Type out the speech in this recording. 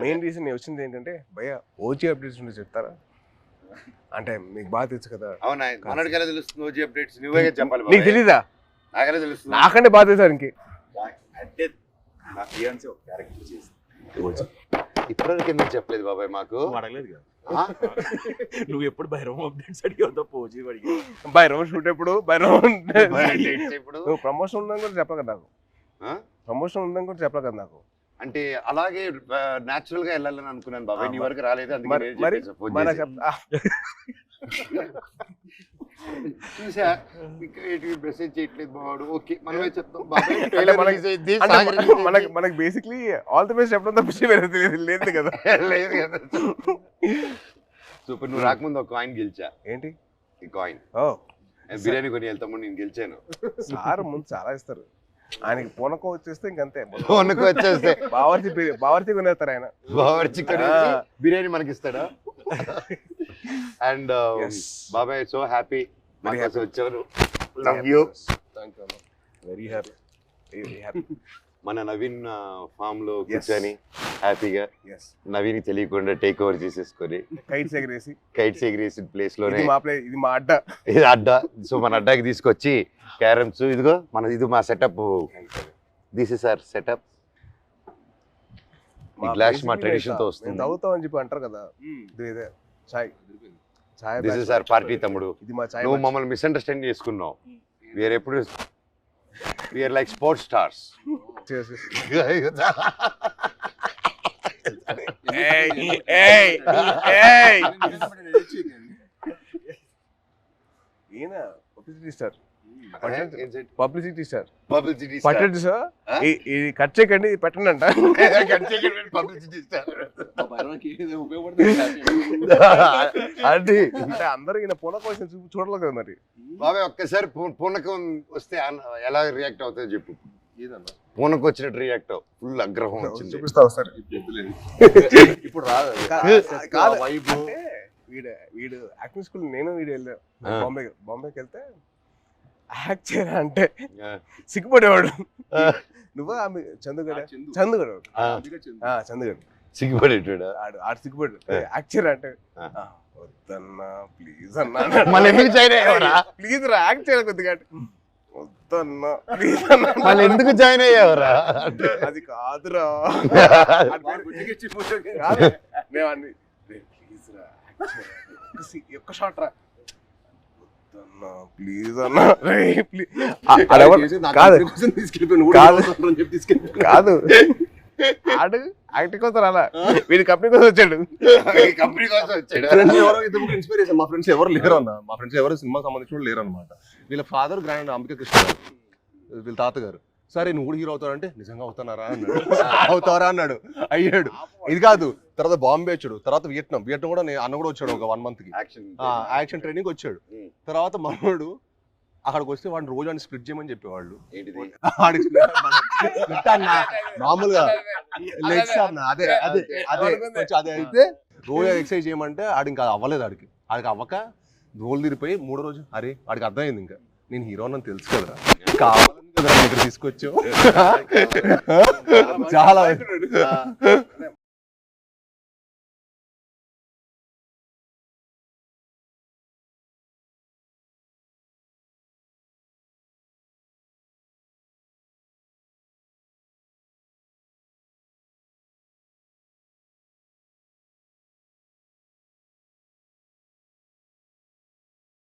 Main reason నేను వచ్చింది ఏంటంటే భయ్య ఓజీ అప్డేట్స్ ఉంటే చెప్తారా అంటే మీకు బాగా తెలుసు కదా. అవునా మనడికెలా తెలుస్తుంది ఓజీ అప్డేట్స్? నువ్వే చెప్పాలి. నీకు తెలీదా? నాకెలా తెలుస్తుంది? నాకంటే బాగా తెలుసు ఇంకే. అంటే నా ఫియాన్సీ ఒక క్యారెక్టర్ చేసి ఇప్పటివరకు ఎందుకు చెప్పలేదు బాబాయ్ మాకు? అడగలేదు కదా. నువ్వు ఎప్పుడు భైరవం అప్డేట్స్ అడిగావు? పోజీ అడిగి భైరవం షూట్ ఎప్పుడు భైరవం ఇప్పుడు నువ్వు ప్రమోషన్ ఉందని కూడా చెప్పలేదు నాకు. ప్రమోషన్ ఉందని కూడా చెప్పలేదు కదా నాకు. అంటే అలాగే నాచురల్ గా వెళ్ళాలని అనుకున్నాను బాబాయ్. నీ వరకు రాలేదు. మరి చూసా మెసేజ్ చేయట్లేదు బావాడు. ఓకే మనమే చెప్తాం. మనకి బేసిక్లీ ఆల్ ది బెస్ట్ చెప్పడం తప్ప వేరే లేదు కదా. లేదు కదా. సూపర్. నువ్వు రాకముందు ఒక కాయిన్ గెలిచా. ఏంటి ఈ కాయిన్? బిర్యానీ కొని వెళ్తాము. నేను గెలిచాను. సార్ ముందు చాలా ఇస్తారు. ఆయనకి పూనకం వచ్చేస్తే ఇంకంతే. పూనకం వచ్చేస్తే బావర్చి కొనేస్తారు ఆయన. బావర్చి బిర్యానీ మనకి ఇస్తాడా? అండ్ బాబాయ్ సో హ్యాపీ వచ్చారు. Love you. Very happy. మన నవీన్ ఫామ్ లో కూర్చొని హ్యాపీగా నవీన్ తెలియకుండా టేక్ ఓవర్ చేసేసుకొని కైట్స్ ఎగిరేసి ప్లేస్ లోనే ఇది మా అడ్డా. ఇది అడ్డా. సో మన అడ్డాకి తీసుకొచ్చి క్యారమ్స్ ఇదిగో ఇది మా setup. This is our setup. ఈ గ్లాస్ మా ట్రెడిషన్ తో వస్తుంది. తాగుతాం అని చెప్పి అంటారు కదా. దిస్ ఇస్ అవర్ పార్టీ తమ్ముడు. నువ్వు మమ్మల్ని మిస్అండర్స్టాండ్ చేసుకున్నావు. వీఆర్ ఎప్పుడు వీఆర్ లైక్ స్పోర్ట్స్ స్టార్స్. ఈయన పబ్లిసిటీ స్టార్. పబ్లిసిటీ పట్టండి సార్. ఇది కట్ చేయకండి, పెట్టండి అంట. పబ్లిసిటీ స్టార్ అంటే అందరూ ఈయన పూనకం వచ్చిన చూడలేదు కదా. మరి బాబాయ్ ఒక్కసారి పూనకం వస్తే ఎలా రియాక్ట్ అవుతుందో చెప్పు. పూనకం వచ్చినట్టు రియాక్ట్ అవ్వు. ఫుల్ ఆగ్రహం వచ్చింది. చూపిస్తావు సార్. ఇప్పుడు రాదు. వీడు యాక్టింగ్ స్కూల్ నేను వీడు వెళ్ళా బాంబేకి వెళ్తే యాక్ట్ చేయరా అంటే సిగ్గుపడేవాడు. నువ్వు ఆమె చందుగడ సిగ్గుపడేటాడు. ఆడు సిగ్గుపడు. యాక్ట్ చేయరా అంటే వద్దన్నా ప్లీజ్ అన్నా. మళ్ళీ ఎందుకు జాయిన్ అయ్యావరా? ప్లీజ్ రా యాక్ట్ చేయరా కొద్దిగా. వద్దన్నా ప్లీజ్ అన్నా. మళ్ళీ ఎందుకు జాయిన్ అయ్యావరా? అది కాదురా. మేము అన్ని ప్లీజ్ రా ఒక్క షాట్ రా ప్లీజ్ అన్నా. కాదు ఆడు యాక్టింగ్ కోసం అలా వీడి కంపెనీ కోసం వచ్చాడు. కంపెనీ కోసం వచ్చాడు. ఇన్స్పిరేషన్. మా ఫ్రెండ్స్ ఎవరు లేరు అన్న. మా ఫ్రెండ్స్ ఎవరు సినిమా సంబంధించిన లేరు అనమాట. వీళ్ళ ఫాదర్ గ్రాండ్ అంబికా కృష్ణ, వీళ్ళ తాతగారు. సరే నువ్వు కూడా హీరో అవుతావంటే నిజంగా అవుతానారా అన్నాడు. అవుతారా అన్నాడు. అయ్యాడు. ఇది కాదు, తర్వాత బాంబే వచ్చాడు, తర్వాత వియట్నాం కూడా అన్న కూడా వచ్చాడు ఒక 1 month కి యాక్షన్ ట్రైనింగ్ వచ్చాడు. తర్వాత మనోడు అక్కడికి వస్తే వాడిని రోజు అని స్ప్లిట్ చేయమని చెప్పేవాళ్ళు. మామూలుగా లెగ్స్ అన్న అదే అదే అదే అదే అయితే రోజు ఎక్సర్సైజ్ చేయమంటే ఆడు ఇంకా అవ్వలేదు. ఆడికి అవ్వక రోల్ తీరిపోయి 3వ రోజు అరే వాడికి అర్థమైంది ఇంకా నేను హీరో అని తెలుసు కదరా, కావాలని కదా ఇక్కడ తీసుకొచ్చావు. చాలా